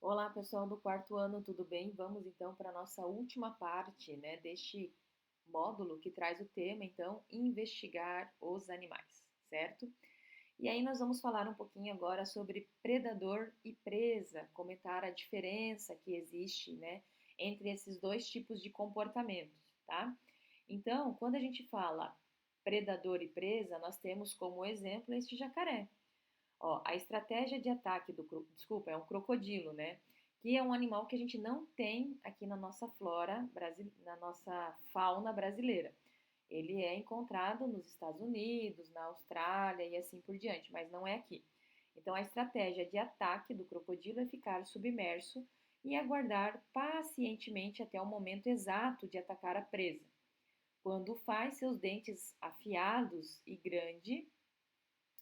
Olá, pessoal do quarto ano, tudo bem? Vamos então para a nossa última parte, né, deste módulo que traz o tema, então, investigar os animais, certo? E aí nós vamos falar um pouquinho agora sobre predador e presa, comentar a diferença que existe, né, entre esses dois tipos de comportamentos, tá? Então, quando a gente fala predador e presa, nós temos como exemplo este jacaré. Ó, a estratégia de ataque desculpa, é um crocodilo, né? Que é um animal que a gente não tem aqui na nossa flora, na nossa fauna brasileira. Ele é encontrado nos Estados Unidos, na Austrália e assim por diante, mas não é aqui. Então, a estratégia de ataque do crocodilo é ficar submerso e aguardar pacientemente até o momento exato de atacar a presa. Quando faz, seus dentes afiados e grande,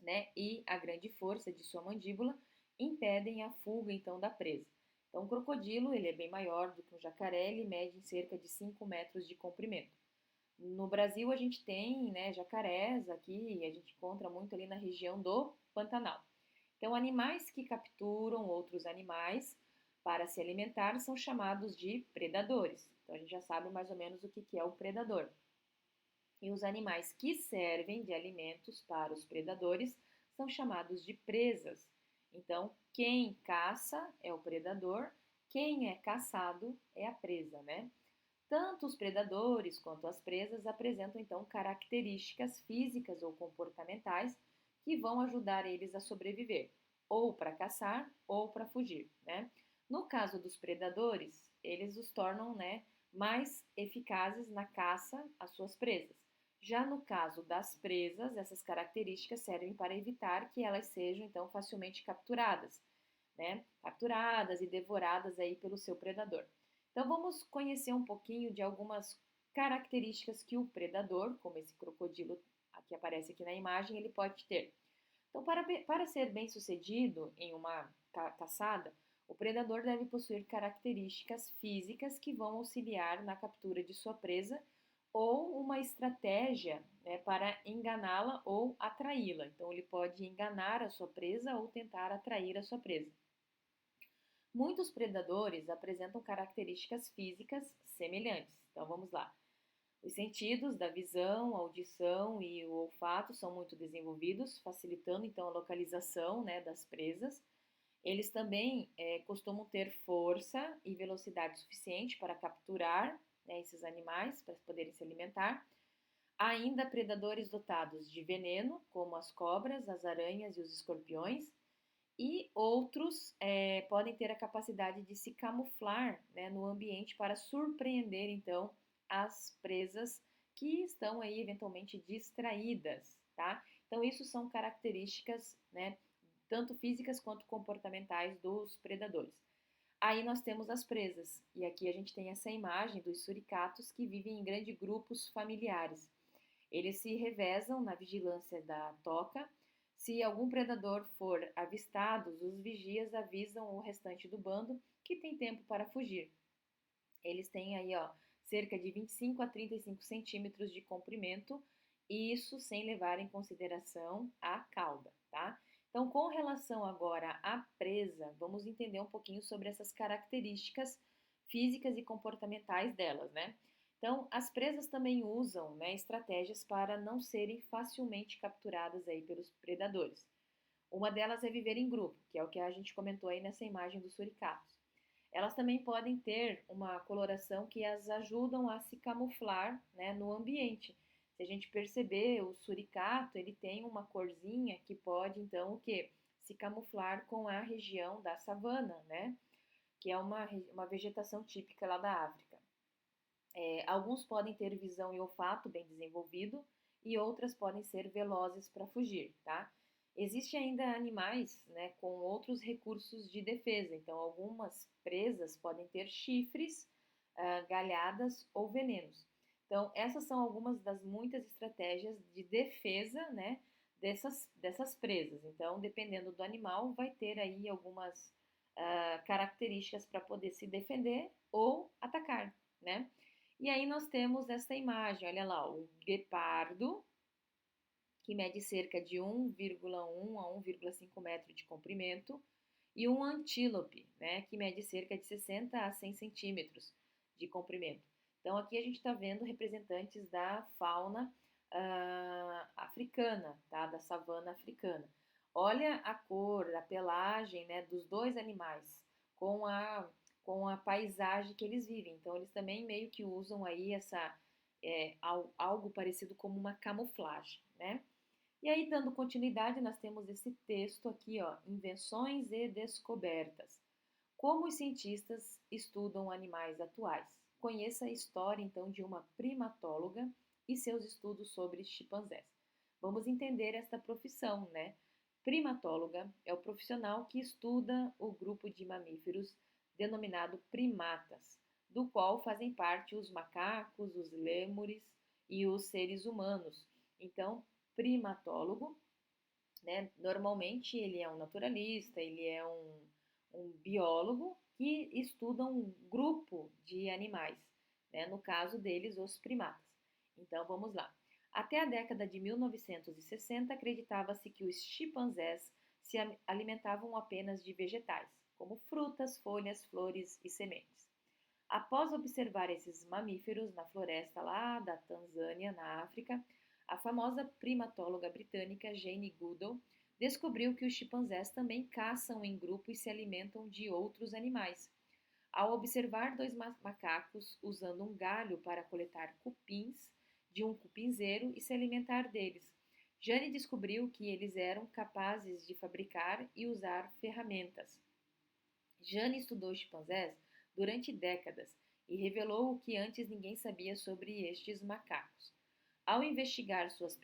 né, e a grande força de sua mandíbula impedem a fuga então da presa. Então, o crocodilo ele é bem maior do que um jacaré, ele mede em cerca de 5 metros de comprimento. No Brasil, a gente tem, né, jacarés aqui, a gente encontra muito ali na região do Pantanal. Então, animais que capturam outros animais para se alimentar são chamados de predadores. Então, a gente já sabe mais ou menos o que é o predador. E os animais que servem de alimentos para os predadores são chamados de presas. Então, quem caça é o predador, quem é caçado é a presa, né? Tanto os predadores quanto as presas apresentam então características físicas ou comportamentais que vão ajudar eles a sobreviver, ou para caçar ou para fugir, né? No caso dos predadores, eles os tornam, né, mais eficazes na caça às suas presas. Já no caso das presas, essas características servem para evitar que elas sejam então facilmente capturadas, né? Capturadas e devoradas aí pelo seu predador. Então vamos conhecer um pouquinho de algumas características que o predador, como esse crocodilo que aparece aqui na imagem, ele pode ter. Então, para ser bem sucedido em uma caçada, o predador deve possuir características físicas que vão auxiliar na captura de sua presa ou uma estratégia, né, para enganá-la ou atraí-la. Então, ele pode enganar a sua presa ou tentar atrair a sua presa. Muitos predadores apresentam características físicas semelhantes. Então vamos lá. Os sentidos da visão, audição e o olfato são muito desenvolvidos, facilitando então a localização, né, das presas. Eles também costumam ter força e velocidade suficiente para capturar, né, esses animais para poderem se alimentar. Há ainda predadores dotados de veneno, como as cobras, as aranhas e os escorpiões, e outros podem ter a capacidade de se camuflar, né, no ambiente para surpreender, então, as presas que estão aí eventualmente distraídas, tá? Então, isso são características, né, tanto físicas quanto comportamentais dos predadores. Aí nós temos as presas, e aqui a gente tem essa imagem dos suricatos que vivem em grandes grupos familiares. Eles se revezam na vigilância da toca. Se algum predador for avistado, os vigias avisam o restante do bando que tem tempo para fugir. Eles têm aí, ó, cerca de 25 a 35 centímetros de comprimento, isso sem levar em consideração a cauda, tá? Então, com relação agora à presa, vamos entender um pouquinho sobre essas características físicas e comportamentais delas, né? Então, as presas também usam, né, estratégias para não serem facilmente capturadas aí pelos predadores. Uma delas é viver em grupo, que é o que a gente comentou aí nessa imagem dos suricatos. Elas também podem ter uma coloração que as ajudam a se camuflar, né, no ambiente. Se a gente perceber, o suricato, ele tem uma corzinha que pode, então, o quê? Se camuflar com a região da savana, né? Que é uma vegetação típica lá da África. Alguns podem ter visão e olfato bem desenvolvido e outras podem ser velozes para fugir, tá? Existem ainda animais, né, com outros recursos de defesa. Então, algumas presas podem ter chifres, galhadas ou venenos. Então, essas são algumas das muitas estratégias de defesa, né, dessas presas. Então, dependendo do animal, vai ter aí algumas características para poder se defender ou atacar, né? E aí nós temos essa imagem, olha lá, o guepardo, que mede cerca de 1,1 a 1,5 metro de comprimento, e um antílope, né, que mede cerca de 60 a 100 centímetros de comprimento. Então, aqui a gente está vendo representantes da fauna africana, tá? Da savana africana. Olha a cor, a pelagem, né, dos dois animais com a paisagem que eles vivem. Então, eles também meio que usam aí algo parecido como uma camuflagem, né? E aí, dando continuidade, nós temos esse texto aqui, ó, Invenções e Descobertas. Como os cientistas estudam animais atuais? Conheça a história, então, de uma primatóloga e seus estudos sobre chimpanzés. Vamos entender esta profissão, né? Primatóloga é o profissional que estuda o grupo de mamíferos denominado primatas, do qual fazem parte os macacos, os lêmures e os seres humanos. Então, primatólogo, né? Normalmente ele é um naturalista, ele é um biólogo que estuda um grupo de animais, né? No caso deles, os primatas. Então vamos lá. Até a década de 1960, acreditava-se que os chimpanzés se alimentavam apenas de vegetais, como frutas, folhas, flores e sementes. Após observar esses mamíferos na floresta lá da Tanzânia, na África, a famosa primatóloga britânica Jane Goodall descobriu que os chimpanzés também caçam em grupo e se alimentam de outros animais. Ao observar dois macacos usando um galho para coletar cupins de um cupinzeiro e se alimentar deles, Jane descobriu que eles eram capazes de fabricar e usar ferramentas. Jane estudou chimpanzés durante décadas e revelou o que antes ninguém sabia sobre estes macacos. Ao divulgar suas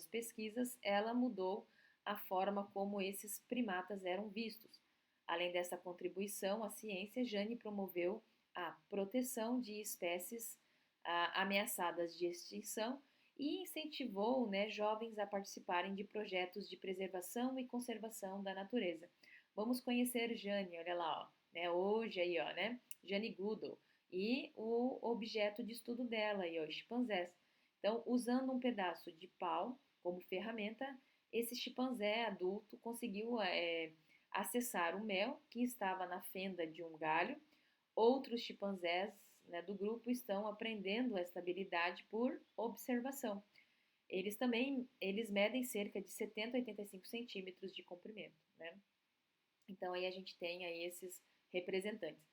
pesquisas, ela mudou a forma como esses primatas eram vistos. Além dessa contribuição à ciência, Jane promoveu a proteção de espécies ameaçadas de extinção e incentivou, né, jovens a participarem de projetos de preservação e conservação da natureza. Vamos conhecer Jane, olha lá, ó, né, hoje aí, ó, né, Jane Goodall e o objeto de estudo dela, aí, ó, os chimpanzés. Então, usando um pedaço de pau como ferramenta, esse chimpanzé adulto conseguiu acessar o mel que estava na fenda de um galho. Outros chimpanzés, né, do grupo estão aprendendo esta habilidade por observação. Eles medem cerca de 70 a 85 centímetros de comprimento, né? Então aí a gente tem aí esses representantes.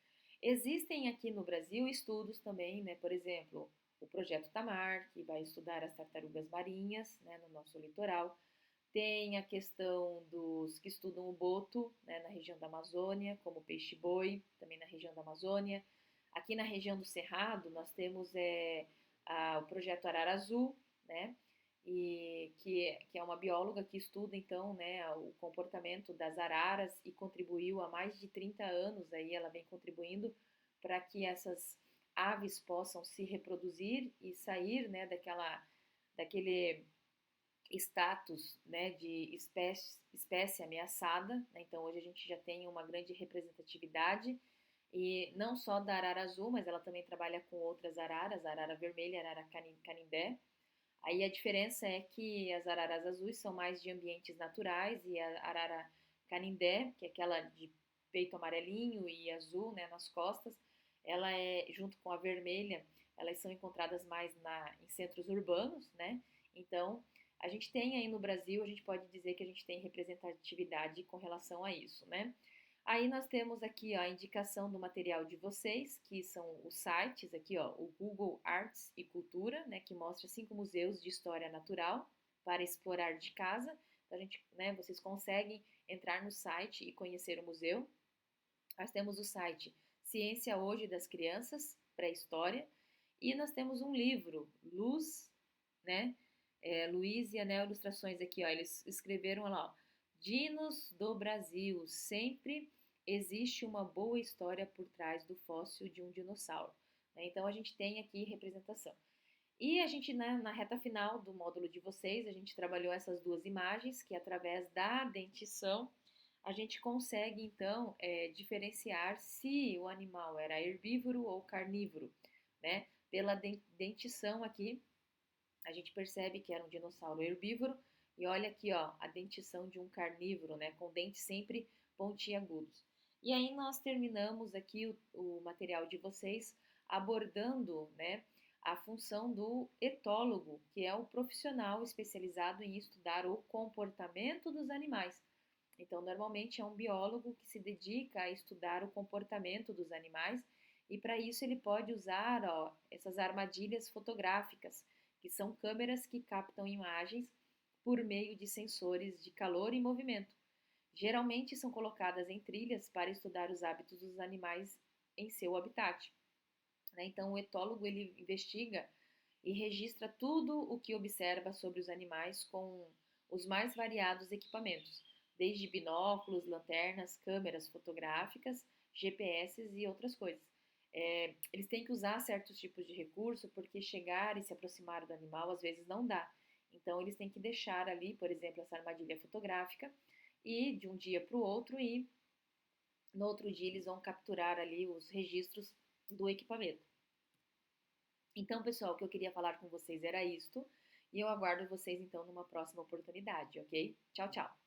Existem aqui no Brasil estudos também, né? Por exemplo, o Projeto Tamar, que vai estudar as tartarugas marinhas, né, no nosso litoral. Tem a questão dos que estudam o boto, né, na região da Amazônia, como o peixe-boi, também na região da Amazônia. Aqui na região do Cerrado, nós temos o projeto Arara Azul, né, que é uma bióloga que estuda, então, né, o comportamento das araras e contribuiu há mais de 30 anos, aí ela vem contribuindo para que essas aves possam se reproduzir e sair, né, daquele status, né, de espécie ameaçada, né? Então hoje a gente já tem uma grande representatividade e não só da arara azul, mas ela também trabalha com outras araras, a arara vermelha, a arara canindé. Aí a diferença é que as araras azuis são mais de ambientes naturais e a arara canindé, que é aquela de peito amarelinho e azul, né, nas costas, ela é junto com a vermelha, elas são encontradas mais em centros urbanos, né? Então a gente tem aí no Brasil, a gente pode dizer que a gente tem representatividade com relação a isso, né? Aí nós temos aqui ó, a indicação do material de vocês, que são os sites aqui, ó, o Google Arts e Cultura, né, que mostra 5 museus de história natural para explorar de casa. Então, né, vocês conseguem entrar no site e conhecer o museu. Nós temos o site Ciência Hoje das Crianças, Pré-História, e nós temos um livro, Luz, né, Luiz e Anel Ilustrações aqui, ó, eles escreveram lá, ó, Dinos do Brasil, sempre existe uma boa história por trás do fóssil de um dinossauro. Né? Então a gente tem aqui representação. E a gente, né, na reta final do módulo de vocês, a gente trabalhou essas duas imagens, que através da dentição a gente consegue então diferenciar se o animal era herbívoro ou carnívoro, né? Pela dentição aqui, a gente percebe que era um dinossauro herbívoro e olha aqui, ó, a dentição de um carnívoro, né, com dentes sempre pontiagudos. E aí nós terminamos aqui o material de vocês abordando, né, a função do etólogo, que é o profissional especializado em estudar o comportamento dos animais. Então, normalmente é um biólogo que se dedica a estudar o comportamento dos animais e para isso ele pode usar essas armadilhas fotográficas, que são câmeras que captam imagens por meio de sensores de calor e movimento. Geralmente são colocadas em trilhas para estudar os hábitos dos animais em seu habitat. Né? Então, o etólogo ele investiga e registra tudo o que observa sobre os animais com os mais variados equipamentos, desde binóculos, lanternas, câmeras fotográficas, GPS e outras coisas. Eles têm que usar certos tipos de recurso porque chegar e se aproximar do animal às vezes não dá. Então, eles têm que deixar ali, por exemplo, essa armadilha fotográfica e de um dia para o outro e no outro dia eles vão capturar ali os registros do equipamento. Então, pessoal, o que eu queria falar com vocês era isto, e eu aguardo vocês então numa próxima oportunidade, ok? Tchau, tchau!